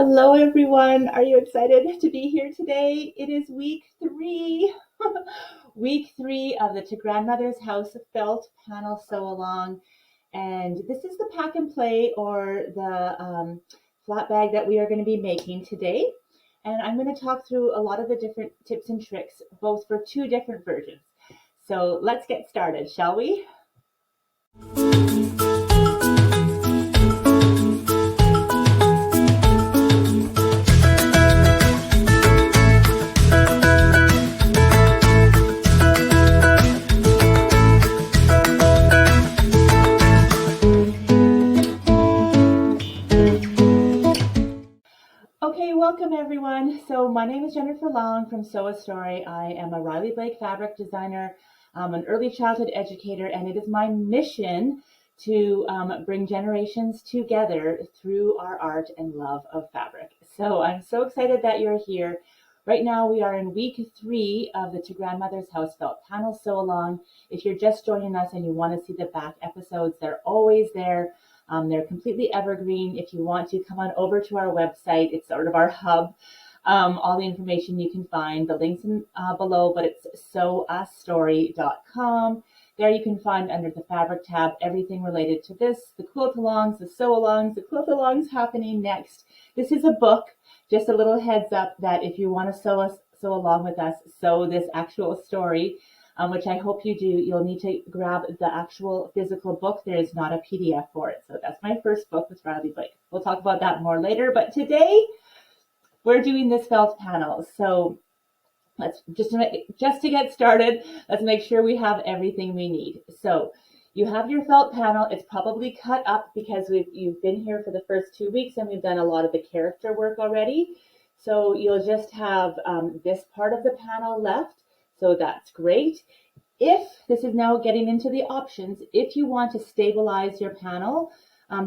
Hello, everyone. Are you excited to be here today? It is week 3, week 3 of the To Grandmother's House Felt Panel Sew Along. And this is the pack and play or the flat bag that we are going to be making today. And I'm going to talk through a lot of the different tips and tricks, both for 2 different versions. So let's get started, shall we? Okay, welcome everyone. So my name is Jennifer Long from Sew a Story. I am a Riley Blake fabric designer, an early childhood educator, and it is my mission to bring generations together through our art and love of fabric. So I'm so excited that you're here. Right now we are in week 3 of the To Grandmother's House Felt Panel Sew Along. If you're just joining us and you want to see the back episodes, they're always there. They're completely evergreen. If you want to come on over to our website, it's sort of our hub. All the information you can find, the links below, but it's sewastory.com. There you can find under the fabric tab everything related to this, the quilt-alongs, the sew-alongs, the quilt-alongs happening next. This is a book, just a little heads up that if you want to sew along with us, sew this actual story, which I hope you do, you'll need to grab the actual physical book. There is not a PDF for it. So that's my first book with Riley Blake. We'll talk about that more later. But today we're doing this felt panel. So let's just to get started, let's make sure we have everything we need. So you have your felt panel. It's probably cut up because you've been here for the first 2 weeks and we've done a lot of the character work already. So you'll just have this part of the panel left. So that's great. If this is now getting into the options, if you want to stabilize your panel,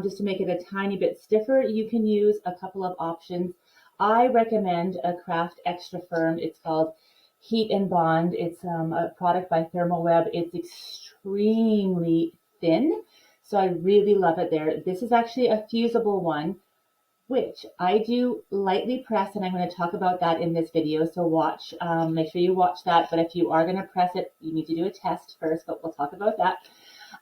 just to make it a tiny bit stiffer, you can use a couple of options. I recommend a Craft Extra Firm. It's called Heat and Bond. It's a product by Thermoweb. It's extremely thin, so I really love it there. This is actually a fusible one, which I do lightly press, and I'm going to talk about that in this video. So watch, make sure you watch that. But if you are going to press it, you need to do a test first, but we'll talk about that.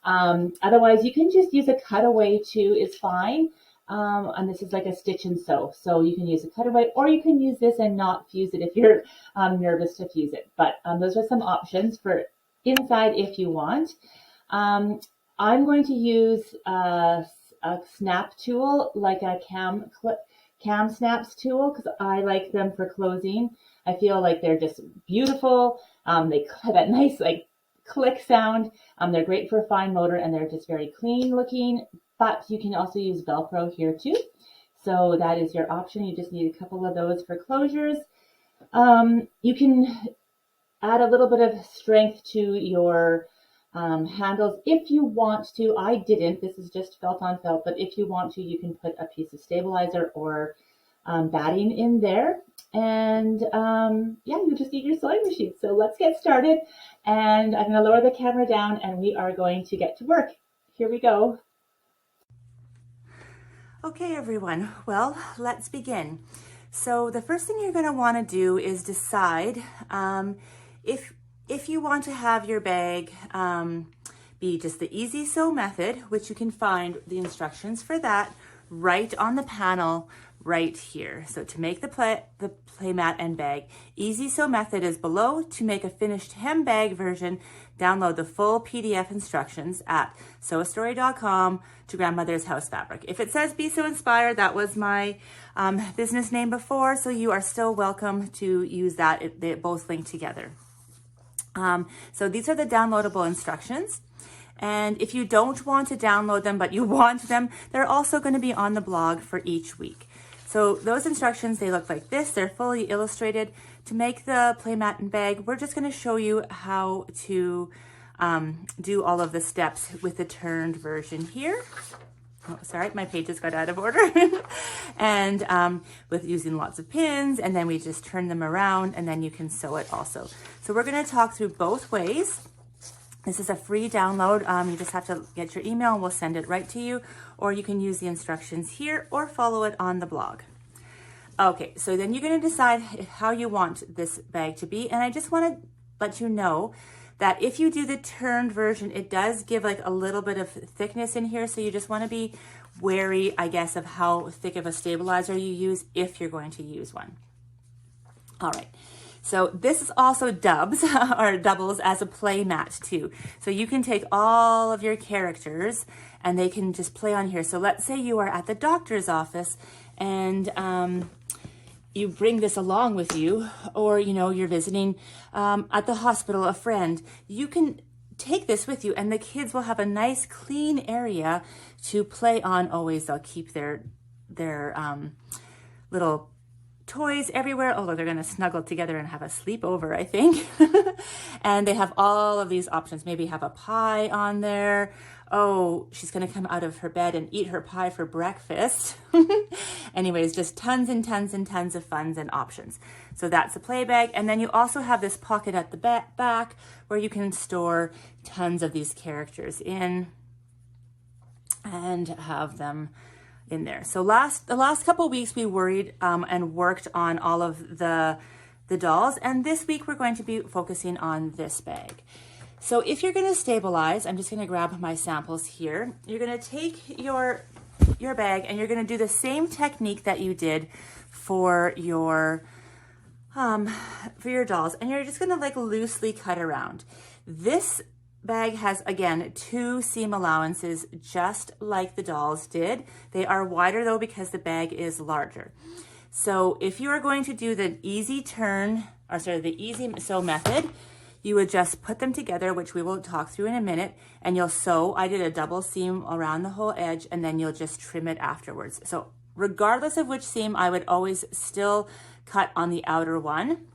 Otherwise, you can just use a cutaway too, is fine. And this is like a stitch and sew. So you can use a cutaway, or you can use this and not fuse it if you're nervous to fuse it. But those are some options for inside if you want. I'm going to use a snap tool, like a cam snaps tool, because I like them for closing. I feel like they're just beautiful. They have that nice like click sound. They're great for fine motor, and they're just very clean looking. But you can also use Velcro here too. So that is your option. You just need a couple of those for closures. You can add a little bit of strength to your handles if you want to. I didn't. This is just felt on felt, but if you want to, you can put a piece of stabilizer or batting in there. And yeah, you just need your sewing machine. So let's get started. And I'm going to lower the camera down and we are going to get to work. Here we go. Okay, everyone. Well, let's begin. So the first thing you're going to want to do is decide if you want to have your bag be just the easy sew method, which you can find the instructions for that right on the panel right here. So to make the playmat and bag, easy sew method is below. To make a finished hem bag version, download the full PDF instructions at sewastory.com to Grandmother's House Fabric. If it says Be So Inspired, that was my business name before, so you are still welcome to use that. They both link together. So these are the downloadable instructions. And if you don't want to download them, but you want them, they're also going to be on the blog for each week. So those instructions, they look like this. They're fully illustrated. To make the playmat and bag, we're just going to show you how to do all of the steps with the turned version here. Oh, sorry, my pages got out of order. And with using lots of pins, and then we just turn them around, and then you can sew it also. So we're going to talk through both ways. This is a free download. You just have to get your email and we'll send it right to you, or you can use the instructions here or follow it on the blog. Okay, so then you're going to decide how you want this bag to be. And I just want to let you know that if you do the turned version, it does give like a little bit of thickness in here. So you just want to be wary, I guess, of how thick of a stabilizer you use if you're going to use one. All right. So this is also dubs or doubles as a play mat too. So you can take all of your characters and they can just play on here. So let's say you are at the doctor's office and you bring this along with you, or you're visiting at the hospital a friend. You can take this with you and the kids will have a nice clean area to play on. Always they'll keep their little toys everywhere, although they're going to snuggle together and have a sleepover, I think. And they have all of these options. Maybe have a pie on there. Oh, she's going to come out of her bed and eat her pie for breakfast. Anyways, just tons and tons and tons of funs and options. So that's the play bag. And then you also have this pocket at the back where you can store tons of these characters in and have them in there. So the last couple of weeks we worried and worked on all of the dolls, and this week we're going to be focusing on this bag. So if you're going to stabilize, I'm just going to grab my samples here. You're going to take your bag and you're going to do the same technique that you did for your dolls, and you're just going to like loosely cut around. This bag has, again, 2 seam allowances, just like the dolls did. They are wider though because the bag is larger. So if you are going to do the easy sew method, you would just put them together, which we will talk through in a minute, and you'll sew. I did a double seam around the whole edge, and then you'll just trim it afterwards. So regardless of which seam, I would always still cut on the outer one.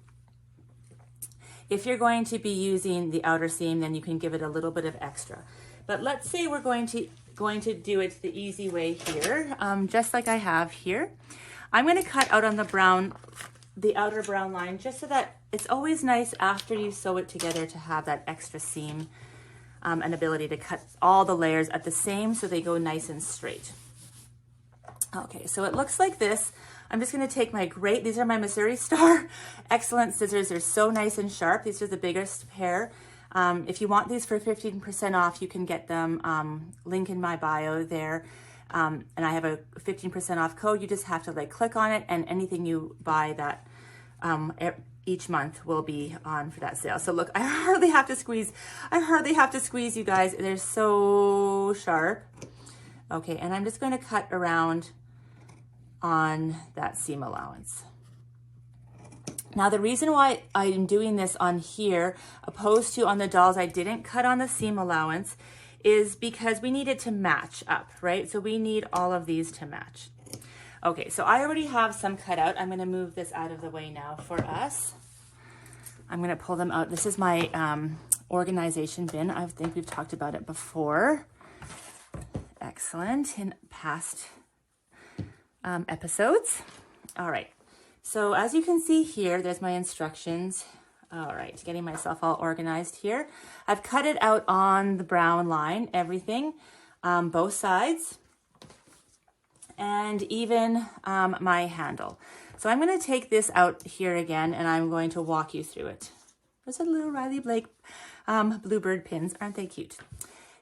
If you're going to be using the outer seam, then you can give it a little bit of extra. But let's say we're going to do it the easy way here, just like I have here. I'm going to cut out on the outer brown line, just so that it's always nice after you sew it together to have that extra seam and ability to cut all the layers at the same so they go nice and straight. Okay, so it looks like this. I'm just going to take these are my Missouri Star Excellent scissors. They're so nice and sharp. These are the biggest pair. If you want these for 15% off, you can get them, link in my bio there. And I have a 15% off code. You just have to like click on it, and anything you buy that each month will be on for that sale. So look, I hardly have to squeeze, you guys. They're so sharp. Okay, and I'm just going to cut around on that seam allowance. Now the reason why I'm doing this on here opposed to on the dolls I didn't cut on the seam allowance is because we need it to match up, right? So we need all of these to match. Okay, so I already have some cut out. I'm going to move this out of the way now for us. I'm going to pull them out. This is my organization bin. I think we've talked about it before. Excellent, in past episodes. All right, so as you can see here, there's my instructions. All right, getting myself all organized here. I've cut it out on the brown line, everything, both sides, and even my handle. So I'm going to take this out here again, and I'm going to walk you through it. There's a little Riley Blake bluebird pins. Aren't they cute?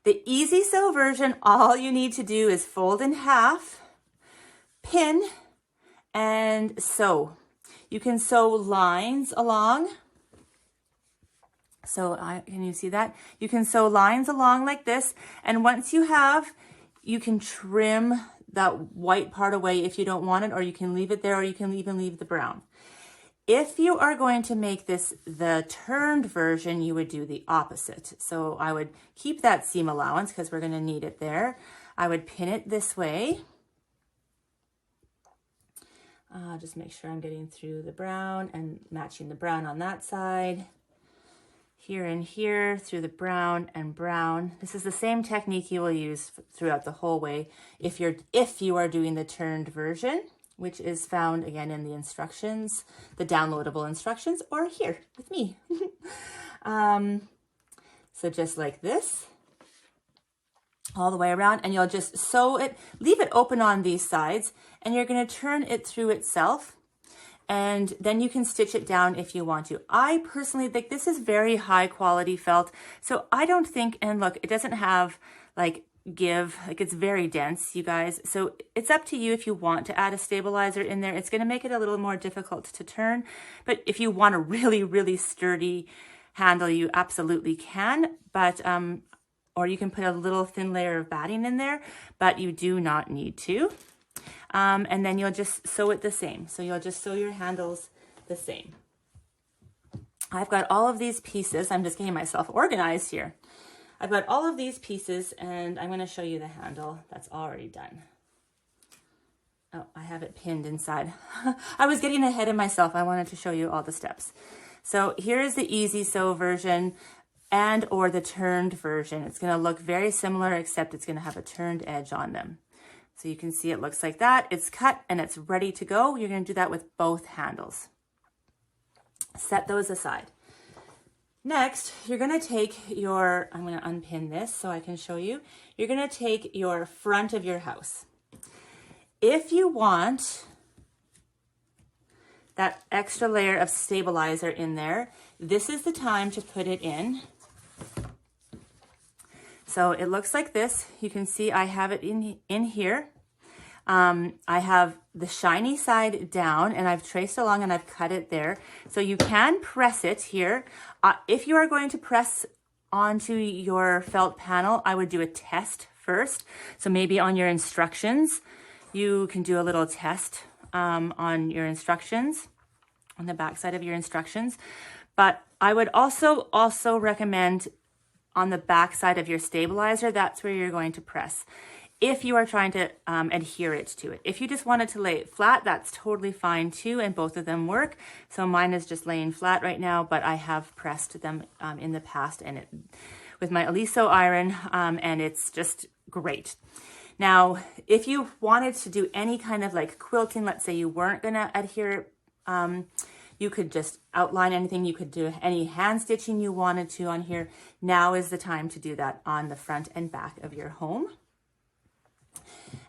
The easy sew version, all you need to do is fold in half, pin, and sew. You can sew lines along. So can you see that? You can sew lines along like this. And once you have, you can trim that white part away if you don't want it, or you can leave it there, or you can even leave the brown. If you are going to make this the turned version, you would do the opposite. So I would keep that seam allowance because we're going to need it there. I would pin it this way. Just make sure I'm getting through the brown and matching the brown on that side. Here and here through the brown and brown. This is the same technique you will use throughout the whole way if you are doing the turned version, which is found again in the instructions, the downloadable instructions, or here with me. So just like this, all the way around, and you'll just sew it, leave it open on these sides, and you're going to turn it through itself. and then you can stitch it down if you want to. I personally think this is very high quality felt, so I don't think, and look, it doesn't have like give, like it's very dense, you guys. So it's up to you if you want to add a stabilizer in there. It's going to make it a little more difficult to turn, but if you want a really, really sturdy handle, you absolutely can. But or you can put a little thin layer of batting in there, but you do not need to. And then you'll just sew it the same. So you'll just sew your handles the same. I've got all of these pieces. I'm just getting myself organized here. I've got all of these pieces, and I'm going to show you the handle that's already done. Oh, I have it pinned inside. I was getting ahead of myself. I wanted to show you all the steps. So here is the easy sew version and or the turned version. It's going to look very similar, except it's going to have a turned edge on them. So you can see it looks like that. It's cut and it's ready to go. You're going to do that with both handles. Set those aside. Next, you're going to take your, I'm going to unpin this so I can show you. You're going to take your front of your house. If you want that extra layer of stabilizer in there, this is the time to put it in. So it looks like this. You can see I have it in here. I have the shiny side down, and I've traced along and I've cut it there. So you can press it here. If you are going to press onto your felt panel, I would do a test first. So maybe on your instructions, you can do a little test on your instructions, on the back side of your instructions. But I would also recommend on the back side of your stabilizer, that's where you're going to press, if you are trying to adhere it to it. If you just wanted to lay it flat, that's totally fine too, and both of them work. So mine is just laying flat right now, but I have pressed them in the past and with my Aliso iron, and it's just great. Now, if you wanted to do any kind of like quilting, let's say you weren't going to adhere it, you could just outline anything. You could do any hand stitching you wanted to on here. Now is the time to do that on the front and back of your home.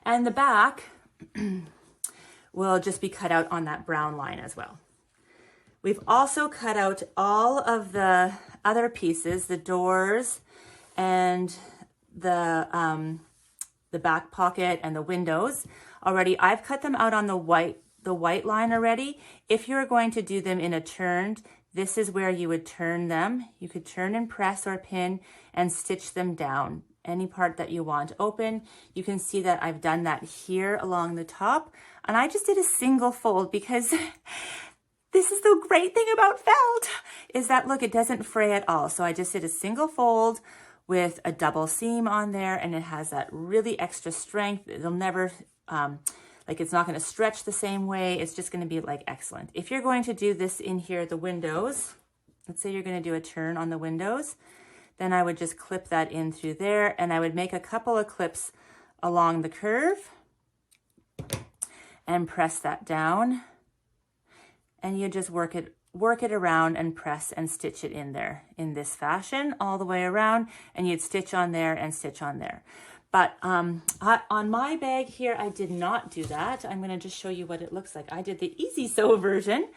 And the back will just be cut out on that brown line as well. We've also cut out all of the other pieces, the doors and the back pocket and the windows already. I've cut them out on the white line already. If you're going to do them in a turned, this is where you would turn them. You could turn and press or pin and stitch them down. Any part that you want open. You can see that I've done that here along the top, and I just did a single fold because this is the great thing about felt, is that look, it doesn't fray at all. So I just did a single fold with a double seam on there, and it has that really extra strength. It'll never, like it's not going to stretch the same way. It's just going to be like excellent. If you're going to do this in here, the windows, let's say you're going to do a turn on the windows, then I would just clip that in through there, and I would make a couple of clips along the curve and press that down, and you just work it around and press and stitch it in there in this fashion all the way around, and you'd stitch on there and stitch on there. But on my bag here, I did not do that. I'm going to just show you what it looks like. I did the easy sew version.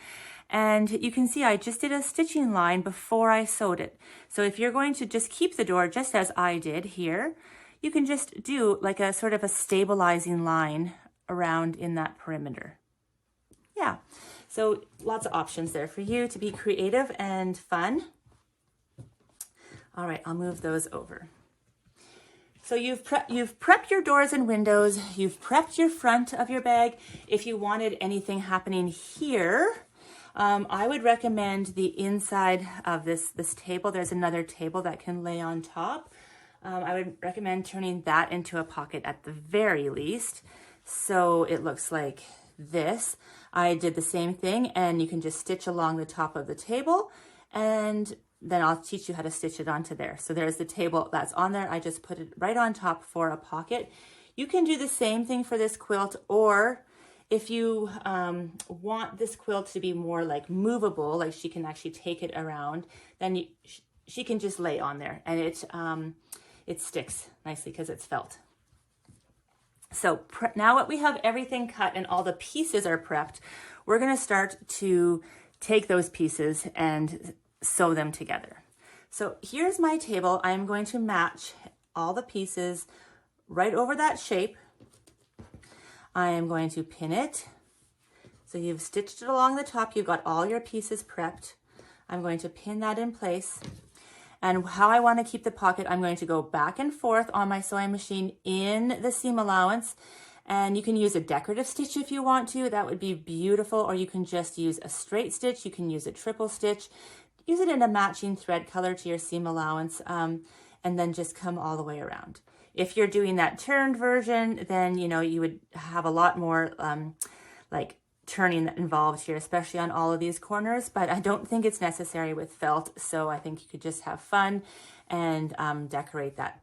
And you can see I just did a stitching line before I sewed it. So if you're going to just keep the door just as I did here, you can just do like a sort of a stabilizing line around in that perimeter. Yeah, so lots of options there for you to be creative and fun. All right, I'll move those over. So you've prepped your doors and windows, you've prepped your front of your bag. If you wanted anything happening here, I would recommend the inside of this table. There's another table that can lay on top. I would recommend turning that into a pocket at the very least. So it looks like this. I did the same thing, and you can just stitch along the top of the table, and then I'll teach you how to stitch it onto there. So there's the table that's on there. I just put it right on top for a pocket. You can do the same thing for this quilt, or if you want this quilt to be more like movable, like she can actually take it around, then she can just lay on there, and it sticks nicely because it's felt. So now that we have everything cut and all the pieces are prepped, we're going to start to take those pieces and sew them together. So here's my table. I'm going to match all the pieces right over that shape. I am going to pin it. So you've stitched it along the top. You've got all your pieces prepped. I'm going to pin that in place. And how I want to keep the pocket, I'm going to go back and forth on my sewing machine in the seam allowance. And you can use a decorative stitch if you want to. That would be beautiful. Or you can just use a straight stitch. You can use a triple stitch. Use it in a matching thread color to your seam allowance, and then just come all the way around. If you're doing that turned version, then you would have a lot more like turning involved here, especially on all of these corners, but I don't think it's necessary with felt, so I think you could just have fun and decorate that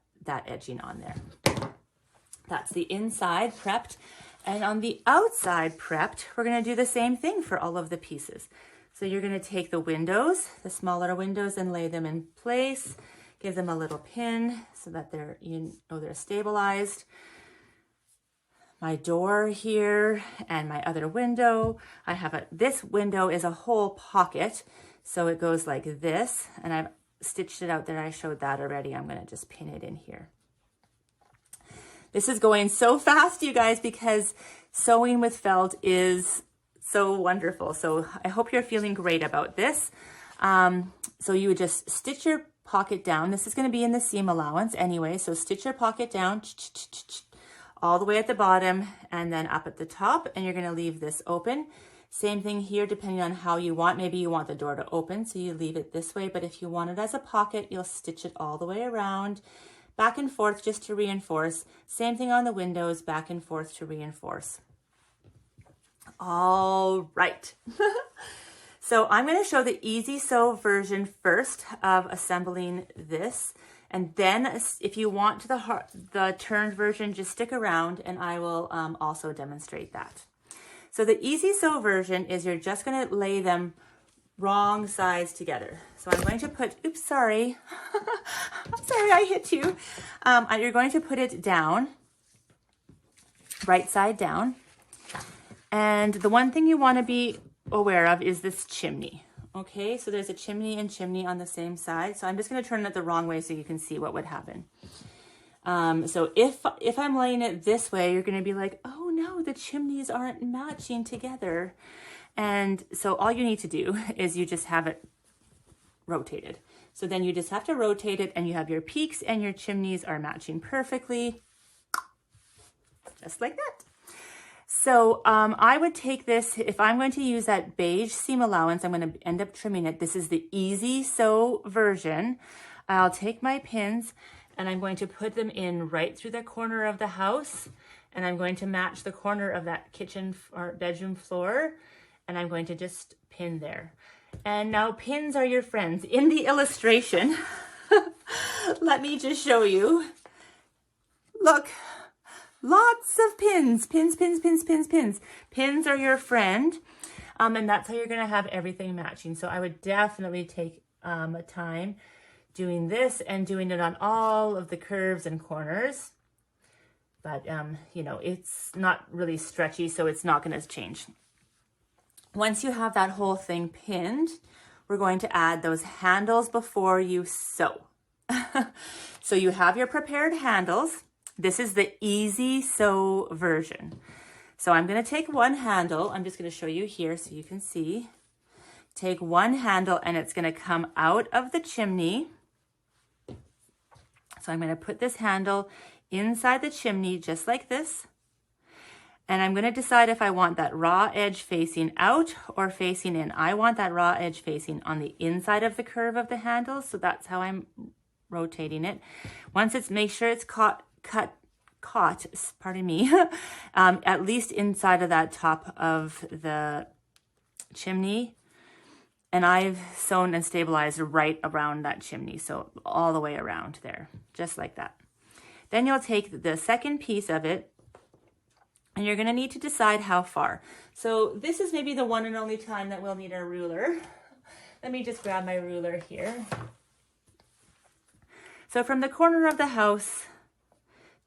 edging on there. That's the inside prepped, and on the outside prepped, we're going to do the same thing for all of the pieces. So you're going to take the windows, the smaller windows, and lay them in place. Give them a little pin so that they're stabilized. My door here and my other window. This window is a whole pocket, so it goes like this, and I've stitched it out there. I showed that already. I'm going to just pin it in here. This is going so fast, you guys, because sewing with felt is so wonderful. So I hope you're feeling great about this. So you would just stitch your pocket down. This is going to be in the seam allowance anyway. So stitch your pocket down all the way at the bottom and then up at the top. And you're going to leave this open. Same thing here, depending on how you want. Maybe you want the door to open, so you leave it this way. But if you want it as a pocket, you'll stitch it all the way around, back and forth just to reinforce. Same thing on the windows, back and forth to reinforce. All right. So I'm going to show the easy sew version first of assembling this. And then if you want the turned version, just stick around and I will also demonstrate that. So the easy sew version is you're just going to lay them wrong sides together. So I'm going to put, oops, sorry. I'm sorry, I hit you. You're going to put it down, right side down. And the one thing you want to be aware of is this chimney. Okay, so there's a chimney and chimney on the same side. So I'm just going to turn it the wrong way so you can see what would happen. So if I'm laying it this way, you're going to be like, oh no, the chimneys aren't matching together. And so all you need to do is you just have it rotated. So then you just have to rotate it and you have your peaks and your chimneys are matching perfectly, just like that. So I would take this, if I'm going to use that beige seam allowance, I'm going to end up trimming it. This is the easy sew version. I'll take my pins and I'm going to put them in right through the corner of the house. And I'm going to match the corner of that kitchen or bedroom floor. And I'm going to just pin there. And now pins are your friends. In the illustration, let me just show you. Look. Lots of pins, pins, pins, pins, pins, pins. Pins are your friend, and that's how you're going to have everything matching. So I would definitely take a time doing this and doing it on all of the curves and corners. But, it's not really stretchy, so it's not going to change. Once you have that whole thing pinned, we're going to add those handles before you sew. So you have your prepared handles. This is the easy sew version. So I'm going to take one handle. I'm just going to show you here so you can see. Take one handle and it's going to come out of the chimney. So I'm going to put this handle inside the chimney just like this. And I'm going to decide if I want that raw edge facing out or facing in. I want that raw edge facing on the inside of the curve of the handle. So that's how I'm rotating it. Once make sure it's caught, pardon me, at least inside of that top of the chimney. And I've sewn and stabilized right around that chimney. So all the way around there, just like that. Then you'll take the second piece of it and you're going to need to decide how far. So this is maybe the one and only time that we'll need a ruler. Let me just grab my ruler here. So from the corner of the house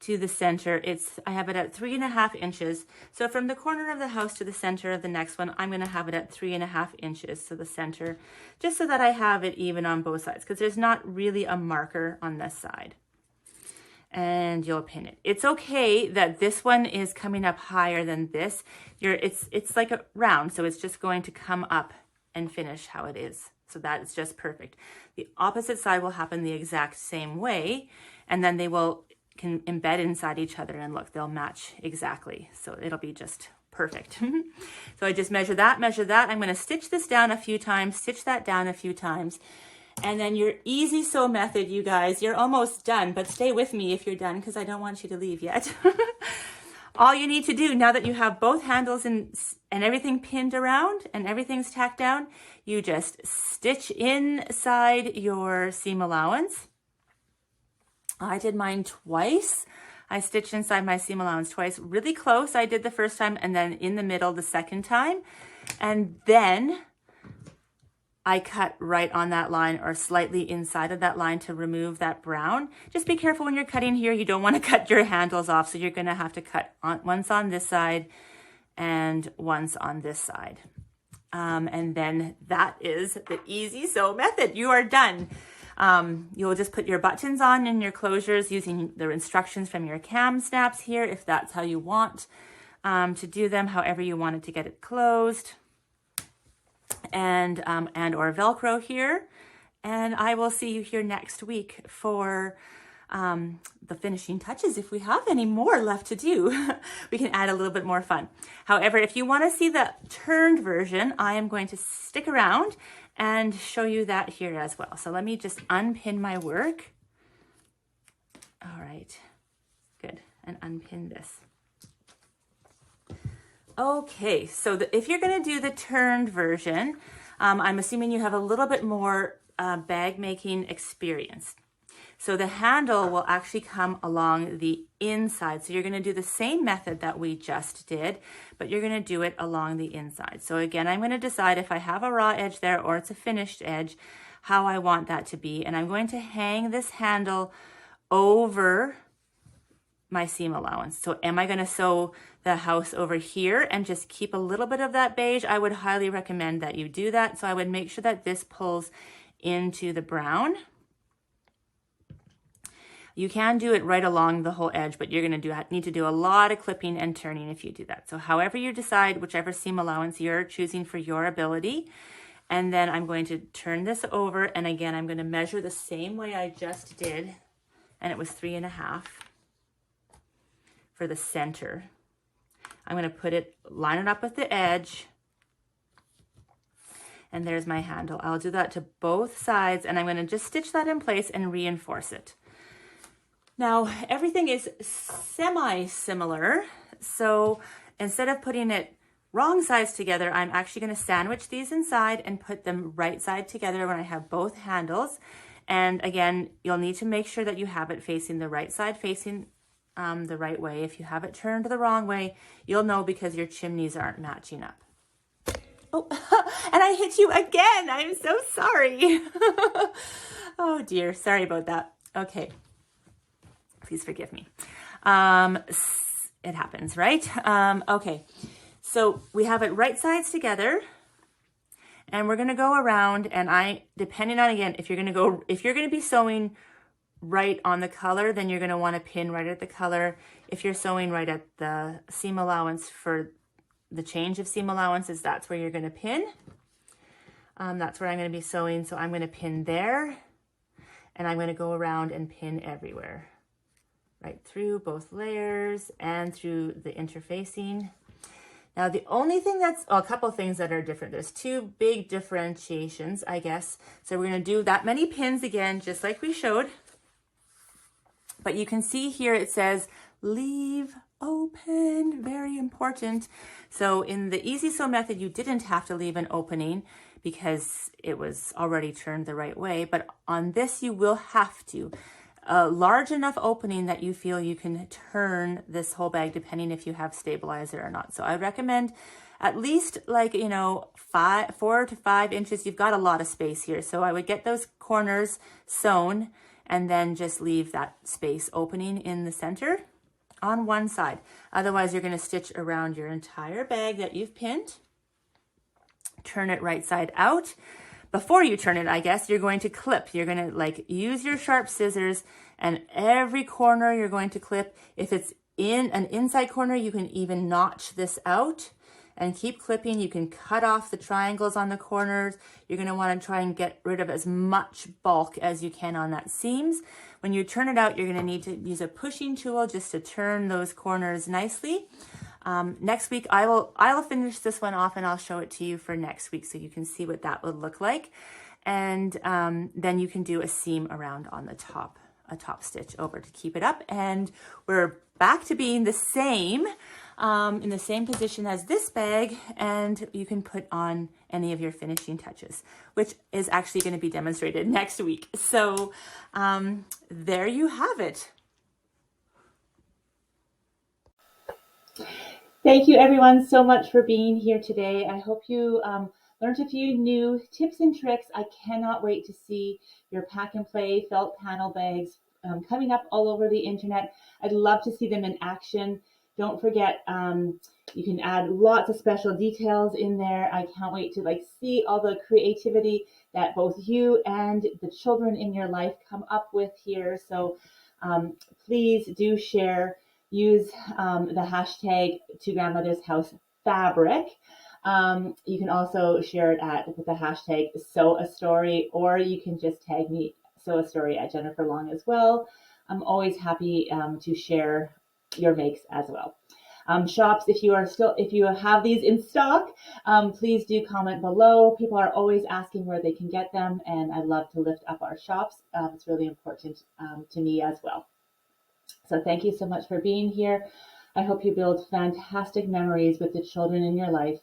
to the center, I have it at 3.5 inches. So from the corner of the house to the center of the next one, I'm going to have it at 3.5 inches. So the center, just so that I have it even on both sides, because there's not really a marker on this side. And you'll pin it. It's okay that this one is coming up higher than this. It's like a round, so it's just going to come up and finish how it is. So that is just perfect. The opposite side will happen the exact same way, and then they can embed inside each other, and look, they'll match exactly. So it'll be just perfect. So I just measure that. I'm going to stitch this down a few times, stitch that down a few times. And then your easy sew method, you guys, you're almost done, but stay with me if you're done, because I don't want you to leave yet. All you need to do, now that you have both handles and everything pinned around and everything's tacked down, you just stitch inside your seam allowance. I did mine twice. I stitched inside my seam allowance twice, really close. I did the first time, and then in the middle the second time. And then I cut right on that line, or slightly inside of that line, to remove that brown. Just be careful when you're cutting here. You don't want to cut your handles off, so you're going to have to cut once on this side and once on this side. And then that is the easy sew method. You are done. You'll just put your buttons on and your closures using the instructions from your cam snaps here, if that's how you want to do them, however you wanted to get it closed. And or Velcro here, and I will see you here next week for the finishing touches. If we have any more left to do, we can add a little bit more fun. However, if you want to see the turned version, I am going to stick around and show you that here as well. So let me just unpin my work. All right, good, and unpin this. Okay, so if you're going to do the turned version, I'm assuming you have a little bit more bag making experience. So the handle will actually come along the inside. So you're going to do the same method that we just did, but you're going to do it along the inside. So again, I'm going to decide if I have a raw edge there or it's a finished edge, how I want that to be. And I'm going to hang this handle over my seam allowance. So am I going to sew the house over here and just keep a little bit of that beige? I would highly recommend that you do that. So I would make sure that this pulls into the brown. You can do it right along the whole edge, but you're going to need to do a lot of clipping and turning if you do that. So however you decide, whichever seam allowance you're choosing for your ability. And then I'm going to turn this over, and again, I'm going to measure the same way I just did, and it was 3.5 for the center. I'm going to line it up with the edge, and there's my handle. I'll do that to both sides, and I'm going to just stitch that in place and reinforce it. Now, everything is semi-similar, so instead of putting it wrong sides together, I'm actually going to sandwich these inside and put them right side together when I have both handles. And again, you'll need to make sure that you have it facing the right side, facing the right way. If you have it turned the wrong way, you'll know because your chimneys aren't matching up. Oh, and I hit you again. I'm so sorry. Oh dear, sorry about that. Okay, please forgive me. It happens, right? Okay, so we have it right sides together, and we're gonna go around, and depending on, again, if you're gonna be sewing right on the color, then you're going to want to pin right at the color. If you're sewing right at the seam allowance for the change of seam allowances, that's where you're going to pin. That's where I'm going to be sewing. So I'm going to pin there, and I'm going to go around and pin everywhere, right through both layers and through the interfacing. Now, the only thing a couple things that are different. There's two big differentiations, I guess. So we're going to do that many pins again, just like we showed. But you can see here it says leave open, very important. So in the easy sew method, you didn't have to leave an opening because it was already turned the right way. But on this, you will have to. A large enough opening that you feel you can turn this whole bag, depending if you have stabilizer or not. So I recommend at least 4 to 5 inches. You've got a lot of space here. So I would get those corners sewn and then just leave that space opening in the center on one side. Otherwise, you're going to stitch around your entire bag that you've pinned. Turn it right side out. Before you turn it, I guess, you're going to clip. You're going to like use your sharp scissors, and every corner you're going to clip. If it's in an inside corner, you can even notch this out and keep clipping. You can cut off the triangles on the corners. You're going to want to try and get rid of as much bulk as you can on that seams. When you turn it out, you're going to need to use a pushing tool just to turn those corners nicely. Next week, I will finish this one off and I'll show it to you for next week so you can see what that would look like. And then you can do a seam around on the top, a top stitch over to keep it up. And we're back to being the same, in the same position as this bag, and you can put on any of your finishing touches, which is actually going to be demonstrated next week. So there you have it. Thank you everyone so much for being here today. I hope you learned a few new tips and tricks. I cannot wait to see your pack and play felt panel bags coming up all over the internet. I'd love to see them in action. Don't forget, you can add lots of special details in there. I can't wait to see all the creativity that both you and the children in your life come up with here. So please do share. Use the hashtag to grandmother's house fabric. You can also share it with the hashtag sew a story, or you can just tag me sew a story at Jennifer Long as well. I'm always happy to share your makes as well. Shops, if you have these in stock, please do comment below. People are always asking where they can get them, and I love to lift up our shops. It's really important to me as well. So thank you so much for being here. I hope you build fantastic memories with the children in your life,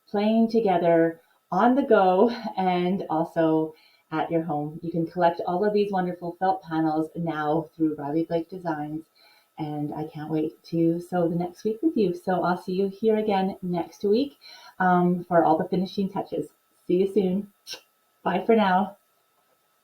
playing together on the go and also at your home. You can collect all of these wonderful felt panels now through Riley Blake Designs, and I can't wait to sew the next week with you. So I'll see you here again next week for all the finishing touches. See you soon. Bye for now.